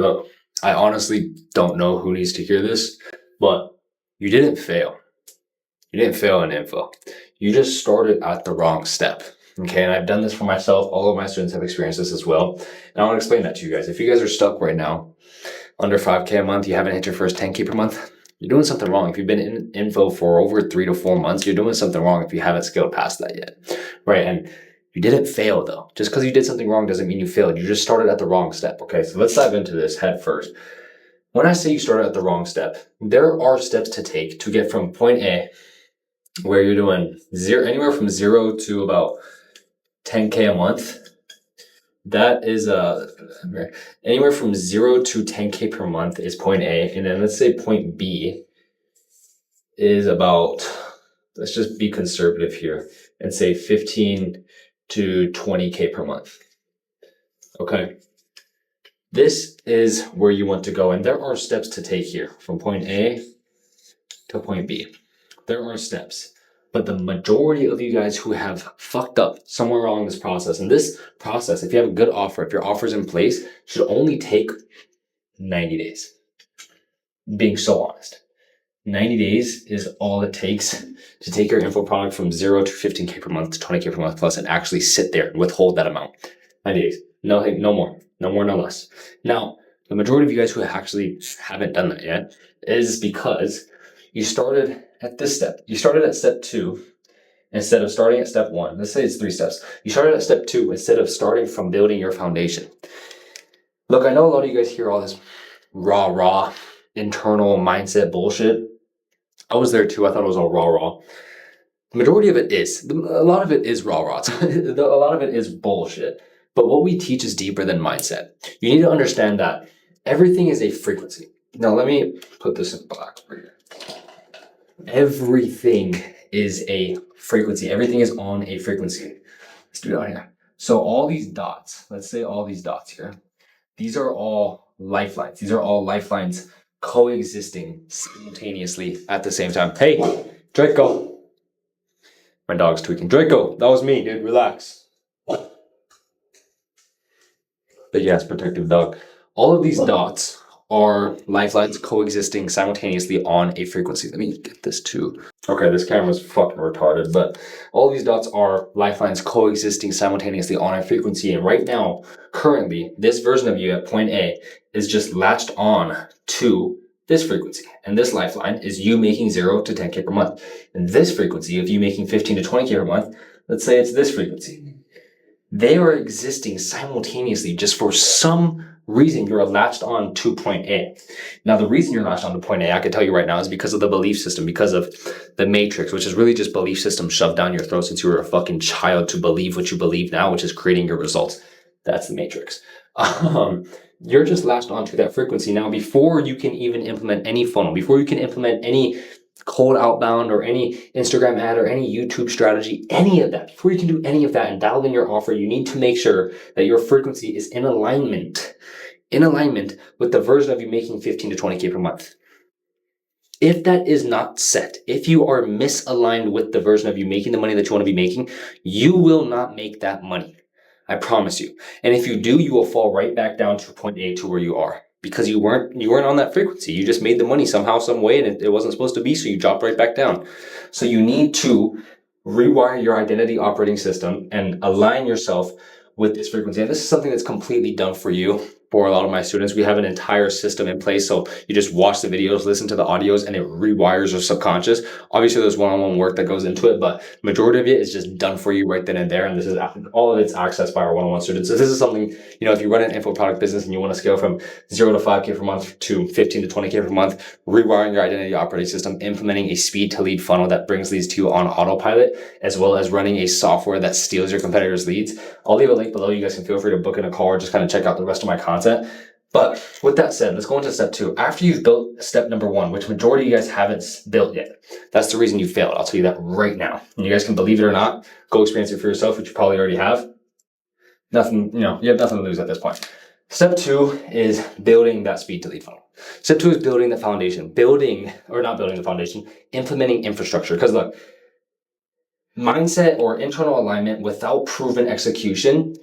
look, I honestly don't know who needs to hear this, but you didn't fail. You didn't fail in info. You just started at the wrong step. Okay, and I've done this for myself. All of my students have experienced this as well. And I want to explain that to you guys. If you guys are stuck right now, under 5K a month, you haven't hit your first 10K per month, you're doing something wrong. If you've been in info for over 3 to 4 months, you're doing something wrong if you haven't scaled past that yet. Right, and you didn't fail though. Just because you did something wrong doesn't mean you failed. You just started at the wrong step. Okay, so let's dive into this head first. When I say you started at the wrong step, there are steps to take to get from point A, where you're doing anywhere from 0 to about 10K a month. That is anywhere from 0 to 10K per month is point A. And then let's say point B is about, let's just be conservative here and say 15 to 20K per month. Okay. This is where you want to go. And there are steps to take here from point A to point B. There are steps. But the majority of you guys who have fucked up somewhere along this process, and this process, if you have a good offer, if your offer's in place, should only take 90 days. Being so honest. 90 days is all it takes to take your info product from 0 to 15K per month to 20K per month plus and actually sit there and withhold that amount. 90 days. No more. No more, no less. Now, the majority of you guys who actually haven't done that yet is because you started at this step. You started at step 2 instead of starting at step 1. Let's say it's 3 steps. You started at step 2 instead of starting from building your foundation. Look, I know a lot of you guys hear all this raw internal mindset bullshit. I was there too. I thought it was all raw. The majority of it is. A lot of it is raw. A lot of it is bullshit. But what we teach is deeper than mindset. You need to understand that everything is a frequency. Now, let me put this in black for you. Everything is a frequency. Everything is on a frequency. Let's do it on here. So all these dots, let's say all these dots here, these are all lifelines. These are all lifelines coexisting simultaneously at the same time. Hey, Draco. My dog's tweaking. Draco, that was me, dude. Relax. But yes, protective dog. All of these dots are lifelines coexisting simultaneously on a frequency. Let me get this too. Okay, this camera's fucking retarded, but all these dots are lifelines coexisting simultaneously on a frequency. And right now, currently, this version of you at point A is just latched on to this frequency. And this lifeline is you making 0 to 10K per month. And this frequency of you making 15 to 20K per month, let's say it's this frequency. They are existing simultaneously. Just for some reason you're latched on to point A. Now, the reason you're latched on to point A, I can tell you right now, is because of the belief system, because of the matrix, which is really just belief system shoved down your throat since you were a fucking child to believe what you believe now, which is creating your results. That's the matrix. You're just latched onto that frequency. Now, before you can even implement any funnel, before you can implement any cold outbound or any Instagram ad or any YouTube strategy, any of that, before you can do any of that and dial in your offer, you need to make sure that your frequency is in alignment with the version of you making 15 to 20K per month. If that is not set, if you are misaligned with the version of you making the money that you want to be making, you will not make that money. I promise you. And if you do, you will fall right back down to point A to where you are. Because you weren't on that frequency. You just made the money somehow, some way, and it wasn't supposed to be, so you dropped right back down. So you need to rewire your identity operating system and align yourself with this frequency. And this is something that's completely done for you. For a lot of my students, we have an entire system in place. So you just watch the videos, listen to the audios, and it rewires your subconscious. Obviously, there's one-on-one work that goes into it, but majority of it is just done for you right then and there. And this is all of it's accessed by our one-on-one students. So this is something, if you run an info product business and you want to scale from 0 to 5K per month to 15 to 20K per month, rewiring your identity operating system, implementing a speed to lead funnel that brings leads to you on autopilot, as well as running a software that steals your competitors' leads. I'll leave a link below. You guys can feel free to book in a call or just kind of check out the rest of my content. But with that said, let's go into step 2. After you've built step number 1, which majority of you guys haven't built yet, that's the reason you failed. I'll tell you that right now. And you guys can believe it or not, go experience it for yourself, which you probably already have. Nothing, you have nothing to lose at this point. Step 2 is building that speed to lead funnel. Step 2 is building the foundation, implementing infrastructure. Because look, mindset or internal alignment without proven execution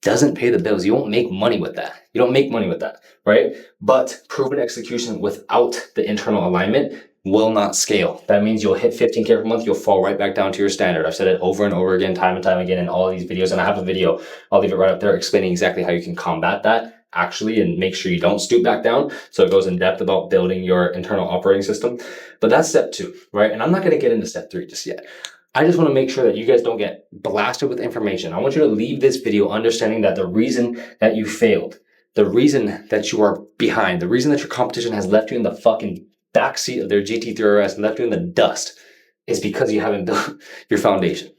doesn't pay the bills. You won't make money with that. You don't make money with that, right? But proven execution without the internal alignment will not scale. That means you'll hit 15K per month, you'll fall right back down to your standard. I've said it over and over again, time and time again in all of these videos. And I have a video, I'll leave it right up there, explaining exactly how you can combat that actually and make sure you don't stoop back down. So it goes in depth about building your internal operating system. But that's step 2, right? And I'm not going to get into step 3 just yet. I just want to make sure that you guys don't get blasted with information. I want you to leave this video understanding that the reason that you failed, the reason that you are behind, the reason that your competition has left you in the fucking backseat of their GT3 RS and left you in the dust is because you haven't built your foundation.